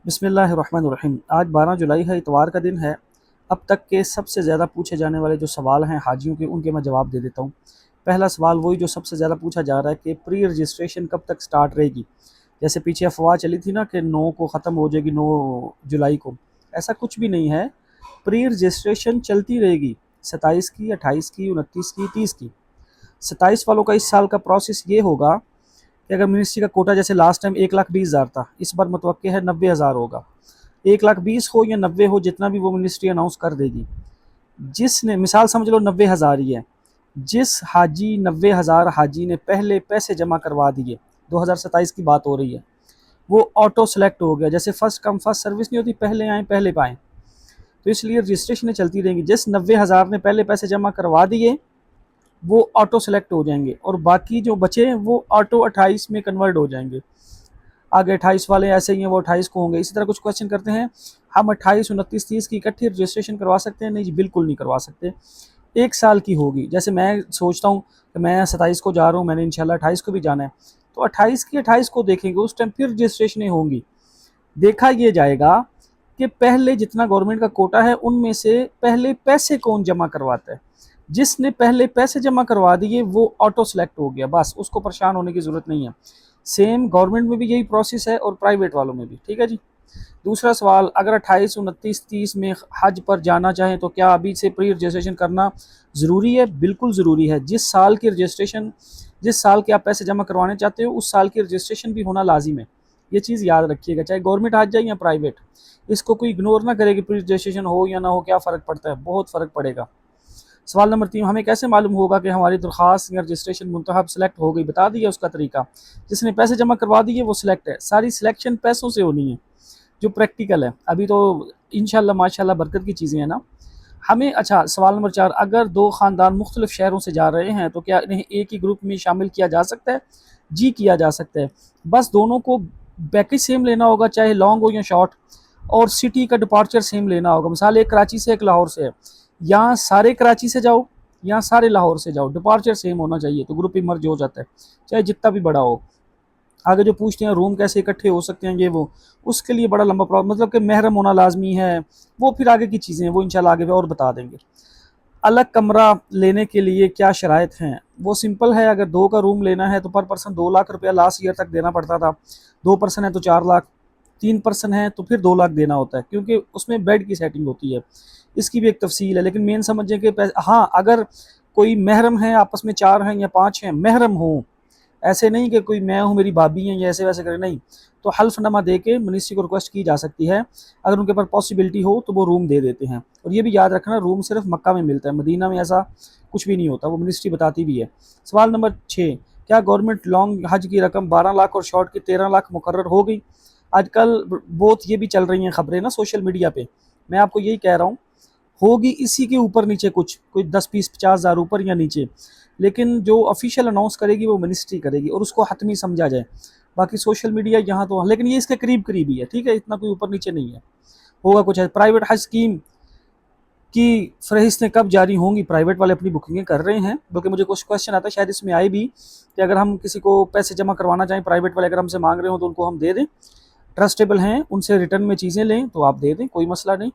بسم اللہ الرحمن الرحیم۔ آج 12 جولائی ہے، اتوار کا دن ہے۔ اب تک کے سب سے زیادہ پوچھے جانے والے جو سوال ہیں حاجیوں کے، ان کے میں جواب دے دیتا ہوں۔ پہلا سوال وہی جو سب سے زیادہ پوچھا جا رہا ہے کہ پری رجسٹریشن کب تک سٹارٹ رہے گی؟ جیسے پیچھے افواہ چلی تھی نا کہ 9 کو ختم ہو جائے گی، 9 جولائی کو۔ ایسا کچھ بھی نہیں ہے، پری رجسٹریشن چلتی رہے گی، 27 کی، 28 کی، 29 کی، 30 کی۔ 27 والوں کا اس سال کا پروسیس یہ ہوگا کہ اگر منسٹری کا کوٹا جیسے لاسٹ ٹائم 1,20,000 تھا، اس بار متوقع ہے 90,000 ہوگا۔ 1,20,000 ہو یا 90 ہو، جتنا بھی وہ منسٹری اناؤنس کر دے گی، جس نے مثال سمجھ لو 90,000 ہی ہے، جس حاجی 90,000 حاجی نے پہلے پیسے جمع کروا دیے، 2027 کی بات ہو رہی ہے، وہ آٹو سلیکٹ ہو گیا۔ جیسے فرسٹ کم فرسٹ سروس نہیں ہوتی، پہلے آئیں پہلے پائیں، تو اس لیے رجسٹریشنیں چلتی رہیں گی۔ جس 90,000 نے پہلے پیسے جمع کروا دیے وہ آٹو سلیکٹ ہو جائیں گے، اور باقی جو بچے ہیں وہ آٹو 28 میں کنورٹ ہو جائیں گے۔ آگے 28 والے ایسے ہی ہیں، وہ 28 کو ہوں گے۔ اسی طرح کچھ کوشچن کرتے ہیں ہم 28، 29، 30 کی اکٹھی رجسٹریشن کروا سکتے ہیں؟ نہیں جی، بالکل نہیں کروا سکتے۔ ایک سال کی ہوگی۔ جیسے میں سوچتا ہوں کہ میں 27 کو جا رہا ہوں، میں نے انشاءاللہ 28 کو بھی جانا ہے، تو 28 کی 28 کو دیکھیں گے، اس ٹائم پھر رجسٹریشنیں ہوں گی۔ دیکھا یہ جائے گا کہ پہلے جتنا گورنمنٹ کا کوٹا ہے ان میں سے پہلے پیسے کون جمع کرواتا ہے۔ جس نے پہلے پیسے جمع کروا دیے وہ آٹو سلیکٹ ہو گیا، بس اس کو پریشان ہونے کی ضرورت نہیں ہے۔ سیم گورنمنٹ میں بھی یہی پروسیس ہے اور پرائیویٹ والوں میں بھی، ٹھیک ہے جی۔ دوسرا سوال، اگر 28، 29، 30 میں حج پر جانا چاہیں تو کیا ابھی سے پری رجسٹریشن کرنا ضروری ہے؟ بالکل ضروری ہے۔ جس سال کی رجسٹریشن، جس سال کے آپ پیسے جمع کروانے چاہتے ہو، اس سال کی رجسٹریشن بھی ہونا لازم ہے۔ یہ چیز یاد رکھیے گا، چاہے گورنمنٹ حج جائے یا پرائیویٹ، اس کو کوئی اگنور نہ کرے کہ پری رجسٹریشن ہو یا نہ ہو، کیا فرق پڑتا ہے؟ بہت فرق پڑے گا۔ سوال نمبر 3، ہمیں کیسے معلوم ہوگا کہ ہماری درخواست یا رجسٹریشن منتخب سلیکٹ ہو گئی؟ بتا دیا اس کا طریقہ۔ جس نے پیسے جمع کروا دیے وہ سلیکٹ ہے۔ ساری سلیکشن پیسوں سے ہونی ہے، جو پریکٹیکل ہے۔ ابھی تو انشاءاللہ ماشاءاللہ برکت کی چیزیں ہیں نا ہمیں۔ اچھا، سوال نمبر 4، اگر دو خاندان مختلف شہروں سے جا رہے ہیں تو کیا انہیں ایک ہی گروپ میں شامل کیا جا سکتا ہے؟ جی کیا جا سکتا ہے، بس دونوں کو پیکج سیم لینا ہوگا، چاہے لانگ ہو یا شارٹ، اور سٹی کا ڈپارچر سیم لینا ہوگا۔ مثال ایک کراچی سے، ایک لاہور سے ہے، یہاں سارے کراچی سے جاؤ، یہاں سارے لاہور سے جاؤ، ڈپارچر سیم ہونا چاہیے، تو گروپ ہی مرج ہو جاتا ہے، چاہے جتنا بھی بڑا ہو۔ آگے جو پوچھتے ہیں روم کیسے اکٹھے ہو سکتے ہیں، یہ وہ اس کے لیے بڑا لمبا پروسیس، مطلب کہ محرم ہونا لازمی ہے، وہ پھر آگے کی چیزیں ہیں، وہ انشاءاللہ آگے اور بتا دیں گے۔ الگ کمرہ لینے کے لیے کیا شرائط ہیں؟ وہ سمپل ہے، اگر 2 کا روم لینا ہے تو پر پرسن 2 لاکھ روپیہ لاسٹ ایئر تک دینا پڑتا تھا، 2 پرسن ہے تو 4 لاکھ، 3 پرسن ہے تو پھر 2 لاکھ دینا ہوتا ہے، کیونکہ اس میں بیڈ کی سیٹنگ ہوتی ہے، اس کی بھی ایک تفصیل ہے، لیکن مین سمجھیں کہ ہاں اگر کوئی محرم ہے، آپس میں 4 ہیں یا 5 ہیں، محرم ہوں، ایسے نہیں کہ کوئی میں ہوں میری بھابھی ہیں یا ایسے ویسے کرے، نہیں، تو حلف نامہ دے کے منسٹری کو ریکویسٹ کی جا سکتی ہے، اگر ان کے پاس پاسبلٹی ہو تو وہ روم دے دیتے ہیں۔ اور یہ بھی یاد رکھنا، روم صرف مکہ میں ملتا ہے، مدینہ میں ایسا کچھ بھی نہیں ہوتا، وہ منسٹری بتاتی بھی ہے۔ سوال نمبر 6، کیا گورنمنٹ لانگ حج کی رقم 12 لاکھ اور شارٹ کی 13 لاکھ مقرر ہو گئی؟ آج کل بہت یہ بھی چل رہی ہیں خبریں نا سوشل میڈیا پہ، میں آپ کو یہی کہہ رہا ہوں، ہوگی اسی کے اوپر نیچے کچھ، کوئی 10، 20، 50 ہزار اوپر یا نیچے، لیکن جو آفیشیل اناؤنس کرے گی وہ منسٹری کرے گی، اور اس کو حتمی سمجھا جائے۔ باقی سوشل میڈیا یہاں تو، لیکن یہ اس کے قریب قریب ہی ہے، ٹھیک ہے، اتنا کوئی اوپر نیچے نہیں ہے، ہوگا کچھ ہے۔ پرائیویٹ حج اسکیم کی فہرستیں کب جاری ہوں گی؟ پرائیویٹ والے اپنی بکنگیں کر رہے ہیں، بلکہ مجھے کچھ کوشچن آتا ہے، شاید اس میں آئے بھی، کہ اگر ہم کسی کو پیسے جمع کروانا چاہیں، پرائیویٹ والے اگر ہم سے مانگ رہے ہوں تو ان کو ہم دے دیں، ٹرسٹیبل ہیں، ان سے ریٹرن میں چیزیں لیں تو آپ دے دیں، کوئی مسئلہ نہیں۔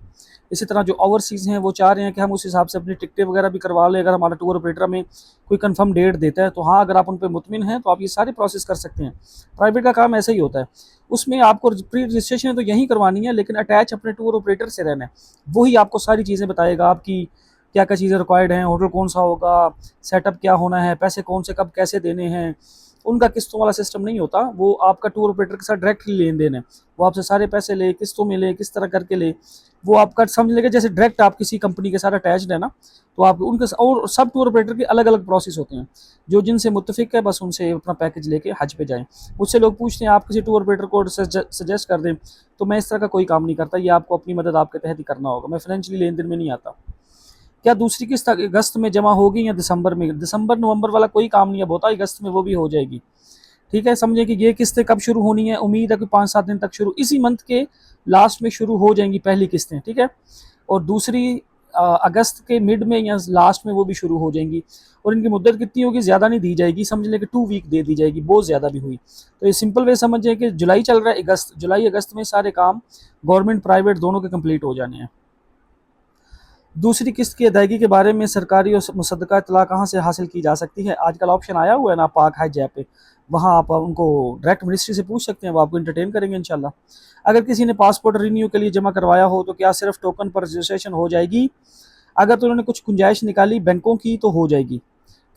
اسی طرح جو اوورسیز ہیں وہ چاہ رہے ہیں کہ ہم اس حساب سے اپنی ٹکٹیں وغیرہ بھی کروا لیں، اگر ہمارا ٹور آپریٹر میں کوئی کنفرم ڈیٹ دیتا ہے تو ہاں، اگر آپ ان پہ مطمئن ہیں تو آپ یہ سارے پروسیس کر سکتے ہیں۔ پرائیویٹ کا کام ایسا ہی ہوتا ہے، اس میں آپ کو پری رجسٹریشن تو یہیں کروانی ہے، لیکن اٹیچ اپنے ٹور آپریٹر سے رہنا ہے، وہی آپ کو ساری چیزیں بتائے گا، آپ کی کیا کیا چیزیں ریکوائرڈ ہیں، ہوٹل کون سا ہوگا، سیٹ اپ کیا ہونا ہے، پیسے کون سے کب کیسے دینے ہیں۔ ان کا قسطوں والا سسٹم نہیں ہوتا، وہ آپ کا ٹور آپریٹر کے ساتھ ڈائریکٹلی لین دین ہے، وہ آپ سے سارے پیسے لے، قسطوں میں لے، کس طرح کر کے لے، وہ آپ کا سمجھ لے گا جیسے ڈائریکٹ آپ کسی کمپنی کے ساتھ اٹیچڈ ہے نا، تو آپ ان کے اور سب ٹور آپریٹر کے الگ الگ پروسیس ہوتے ہیں، جو جن سے متفق ہے بس ان سے اپنا پیکج لے کے حج پہ جائیں۔ مجھ سے لوگ پوچھتے ہیں آپ کسی ٹور آپریٹر کو سجیسٹ کر دیں، تو میں اس طرح کا کوئی کام نہیں کرتا، یہ آپ کو اپنی مدد آپ کے تحت ہی کرنا ہوگا، میں فائنینشلی لین دین میں نہیں آتا۔ کیا دوسری قسط اگست میں جمع ہوگی یا دسمبر میں؟ دسمبر نومبر والا کوئی کام نہیں ہے، بہت اگست میں وہ بھی ہو جائے گی، ٹھیک ہے۔ سمجھیں کہ یہ قسطیں کب شروع ہونی ہے، امید ہے کہ 5-7 دن تک شروع، اسی منتھ کے لاسٹ میں شروع ہو جائیں گی پہلی قسطیں، ٹھیک ہے۔ اور دوسری अगस्त के मिड में या लास्ट में वो भी शुरू हो जाएंगी। और इनकी मुद्दत कितनी होगी, ज़्यादा नहीं दी जाएगी, समझ लें कि 2 वीक दे दी जाएगी, बहुत ज़्यादा भी हुई तो ये सिंपल वे समझें कि जुलाई चल रहा है, अगस्त, जुलाई अगस्त में सारे काम गवर्नमेंट प्राइवेट दोनों के कंप्लीट हो जाने हैं। दूसरी किस्त की अदायगी के बारे में सरकारी और मुसद्दका इत्तला कहाँ से हासिल की जा सकती है? आजकल ऑप्शन आया हुआ है ना पाक हज ऐप पे, वहाँ आप उनको डायरेक्ट मिनिस्ट्री से पूछ सकते हैं, वो आपको इंटरटेन करेंगे इंशाल्लाह। अगर किसी ने पासपोर्ट रिन्यू के लिए जमा करवाया हो तो क्या सिर्फ टोकन पर रजिस्ट्रेशन हो जाएगी? अगर तो उन्होंने कुछ गुंजाइश निकाली बैंकों की तो हो जाएगी।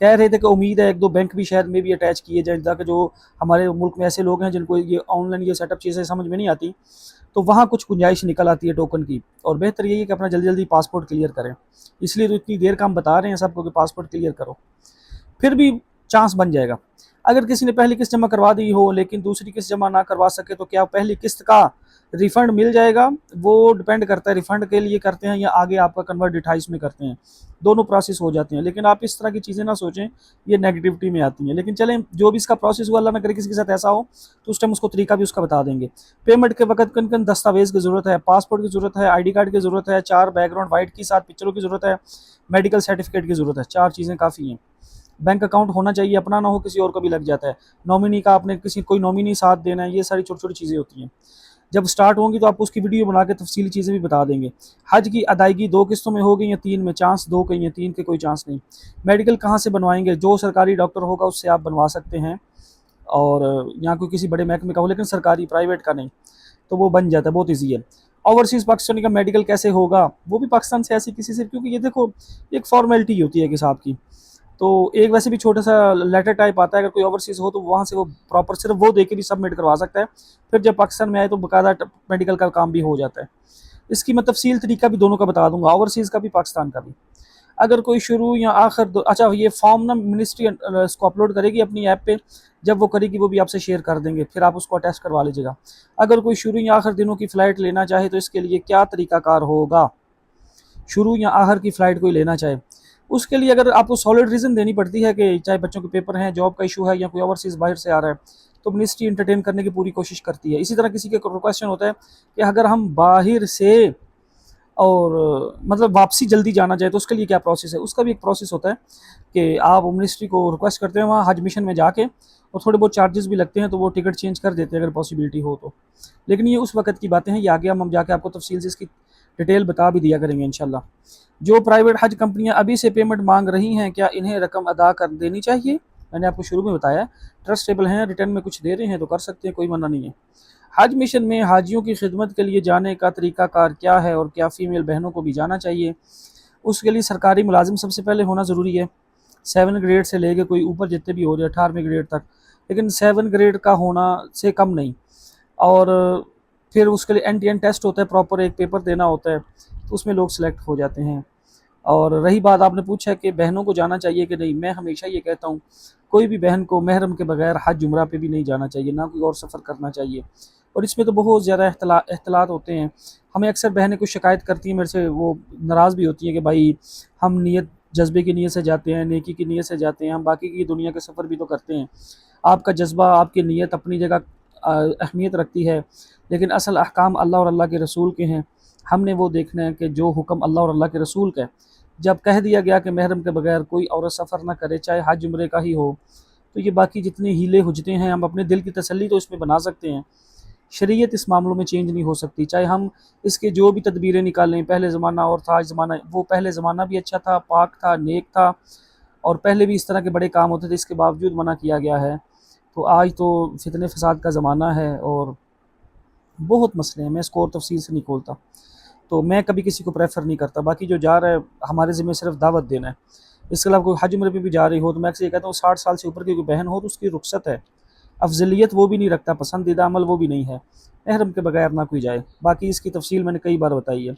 कह रहे थे कि उम्मीद है 1-2 बैंक भी शायद में भी अटैच किए जाए, ताकि जो हमारे मुल्क में ऐसे लोग हैं जिनको ये ऑनलाइन ये सेटअप चीज़ें समझ में नहीं आती, तो वहाँ कुछ गुंजाइश निकल आती है टोकन की। और बेहतर यही है कि अपना जल्दी जल्दी पासपोर्ट क्लियर करें, इसलिए तो इतनी देर का हम बता रहे हैं सबको कि पासपोर्ट क्लियर करो, फिर भी चांस बन जाएगा। अगर किसी ने पहली किस्त जमा करवा दी हो लेकिन दूसरी किस्त जमा ना करवा सके तो क्या पहली किस्त का रिफ़ंड मिल जाएगा? वो डिपेंड करता है रिफ़ंड के लिए करते हैं या आगे आपका कन्वर्ट 28 में करते हैं, दोनों प्रोसेस हो जाते हैं। लेकिन आप इस तरह की चीज़ें ना सोचें, ये नेगेटिविटी में आती हैं। लेकिन चलें, जो भी इसका प्रोसेस हुआ, अल्लाह ना करे किसी के साथ ऐसा हो, तो उस टाइम उसको तरीका भी उसका बता देंगे। पेमेंट के वक्त किन किन दस्तावेज़ की ज़रूरत है? पासपोर्ट की ज़रूरत है, ID कार्ड की ज़रूरत है, 4 बैकग्राउंड वाइट की 7 पिक्चरों की ज़रूरत है, मेडिकल सर्टिफिकेट की ज़रूरत है। 4 चीज़ें काफ़ी हैं। बैंक अकाउंट होना चाहिए, अपना ना हो किसी और का भी लग जाता है। नॉमिनी का आपने किसी कोई नॉमिनी साथ देना है, ये सारी छोटी छोटी चीज़ें होती हैं। जब स्टार्ट होंगी तो आपको उसकी वीडियो बना के तफसीली चीज़ें भी बता देंगे। हज की अदायगी 2 किस्तों में होगी या 3 में? चांस 2 के या 3 के कोई चांस नहीं। मेडिकल कहाँ से बनवाएंगे? जो सरकारी डॉक्टर होगा उससे आप बनवा सकते हैं, और यहाँ कोई किसी बड़े महकमे का हो, लेकिन सरकारी प्राइवेट का नहीं, तो वो बन जाता है, बहुत ईजी है। ओवरसीज़ पाकिस्तानी का मेडिकल कैसे होगा? वो भी पाकिस्तान से ऐसी किसी से, क्योंकि ये देखो एक फॉर्मेलिटी होती है हिसाब की, तो एक वैसे भी छोटा सा लेटर टाइप आता है, अगर कोई ओवरसीज़ हो तो वहाँ से वो प्रॉपर सिर्फ वो दे के भी सबमिट करवा सकता है, फिर जब पाकिस्तान में आए तो बाकायदा मेडिकल का काम भी हो जाता है। इसकी मैं तफसील तरीका भी दोनों का बता दूंगा, ओवरसीज़ का भी पाकिस्तान का भी। अगर कोई शुरू या आखिर अच्छा, ये फॉर्म ना मिनिस्ट्री इसको अपलोड करेगी अपनी ऐप पे, जब वो करेगी वो भी आपसे शेयर कर देंगे, फिर आप उसको अटैच करवा लीजिएगा। अगर कोई शुरू या आखिर दिनों की फ़्लाइट लेना चाहे तो इसके लिए क्या तरीकाकार होगा? शुरू या आखिर की फ़्लाइट कोई लेना चाहे, उसके लिए अगर आपको सॉलिड रीज़न देनी पड़ती है कि चाहे बच्चों के पेपर हैं, जॉब का इशू है या कोई ओवरसीज़ बाहर से आ रहा है, तो मिनिस्ट्री एंटरटेन करने की पूरी कोशिश करती है। इसी तरह किसी का क्वेश्चन होता है कि अगर हम बाहर से और मतलब वापसी जल्दी जाना चाहे तो उसके लिए क्या प्रोसेस है? उसका भी एक प्रोसेस होता है कि आप मिनिस्ट्री को रिक्वेस्ट करते हैं वहाँ हज मिशन में जाके, और थोड़े बहुत चार्जेस भी लगते हैं, तो वो टिकट चेंज कर देते हैं अगर पॉसिबिलिटी हो तो। लेकिन ये उस वक्त की बातें हैं, ये आगे हम जाके आपको तफसील से इसकी डिटेल बता भी दिया करेंगे इंशाल्लाह। जो प्राइवेट हज कंपनियां अभी से पेमेंट मांग रही हैं, क्या इन्हें रकम अदा कर देनी चाहिए? मैंने आपको शुरू में बताया, ट्रस्टेबल हैं, रिटर्न में कुछ दे रहे हैं तो कर सकते हैं, कोई मना नहीं है। हज मिशन में हाजियों की खिदमत के लिए जाने का तरीकाकार क्या है, और क्या फ़ीमेल बहनों को भी जाना चाहिए? उसके लिए सरकारी मुलाजिम सबसे पहले होना ज़रूरी है, 7 ग्रेड से लेके कोई ऊपर जितने भी हो जाए 18वें ग्रेड तक, लेकिन 7 ग्रेड का होना से कम नहीं। और फिर उसके लिए एंड टू एंड टेस्ट होता है, प्रॉपर एक पेपर देना होता है, तो उसमें लोग सेलेक्ट हो जाते हैं। और रही बात आपने पूछा कि बहनों को जाना चाहिए कि नहीं, मैं हमेशा ये कहता हूँ कोई भी बहन को महरम के बगैर हज उम्रा पे भी नहीं जाना चाहिए, ना कोई और सफ़र करना चाहिए। और इसमें तो बहुत ज़्यादा एहतलात होते हैं। हमें अक्सर बहनें कुछ शिकायत करती हैं मेरे से, वो नाराज़ भी होती हैं कि भाई हम नियत जज्बे की नीयत से जाते हैं, नेकी की नीयत से जाते हैं, हम बाकी की दुनिया के सफ़र भी तो करते हैं। आपका जज्बा, आपकी नीयत अपनी जगह अहमियत रखती है, लेकिन असल अहकाम अल्लाह और अल्लाह के रसूल के हैं। हमने वो देखना है कि जो हुक्म अल्लाह और अल्लाह के रसूल का है, जब कह दिया गया कि महरम के बगैर कोई औरत सफ़र ना करे, चाहे हज उम्रे का ही हो, तो ये बाकी जितने हीले हुजते हैं हम अपने दिल की तसल्ली तो इसमें बना सकते हैं, शरीयत इस मामलों में चेंज नहीं हो सकती। चाहे हम इसके जो भी तदबीरें निकालें, पहले ज़माना और था, आज ज़माना, वो पहले ज़माना भी अच्छा था, पाक था, नेक था, और पहले भी इस तरह के बड़े काम होते थे, इसके बावजूद मना किया गया है। तो आज तो फितने फसाद का ज़माना है और बहुत मसले हैं, मैं इसको और तफसील से नहीं खोलता, तो मैं कभी किसी को प्रेफर नहीं करता। बाकी जो जा रहा है, हमारे ज़िम्मे सिर्फ दावत देना है। इसके अलावा कोई हज उम्रे पे भी जा रही हो तो मैं अक्सर ये कहता हूँ 60 साल से ऊपर की कोई बहन हो तो उसकी रुख्सत है, अफजलियत वो भी नहीं रखता, पसंदीदा अमल वो भी नहीं है, महरम के बगैर ना कोई जाए। बाकी इसकी तफसील मैंने कई बार बताई है।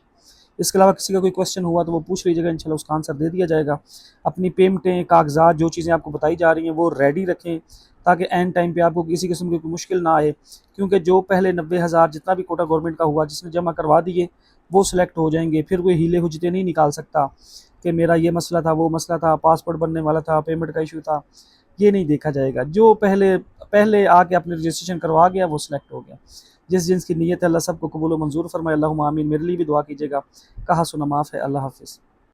इसके अलावा किसी का कोई क्वेश्चन हुआ तो वो पूछ लीजिएगा, इंशाल्लाह उसका आंसर दे दिया जाएगा। अपनी पेमेंटें, कागजात, जो चीज़ें आपको बताई जा रही हैं वो रेडी रखें, ताकि एंड टाइम पे आपको किसी किस्म की कोई मुश्किल ना आए, क्योंकि जो पहले 90,000 जितना भी कोटा गवर्नमेंट का हुआ, जिसने जमा करवा दिए वो सिलेक्ट हो जाएंगे। फिर कोई हीले हुजते नहीं निकाल सकता कि मेरा ये मसला था, वो मसला था, पासपोर्ट बनने वाला था, पेमेंट का इशू था, ये नहीं देखा जाएगा। जो पहले पहले आके अपने रजिस्ट्रेशन करवा गया वो सिलेक्ट हो गया। جس جنس کی نیت ہے اللہ سب کو قبول و منظور فرمائے، اللہم آمین۔ میرے لیے بھی دعا کیجیے گا، کہا سنا معاف ہے، اللہ حافظ۔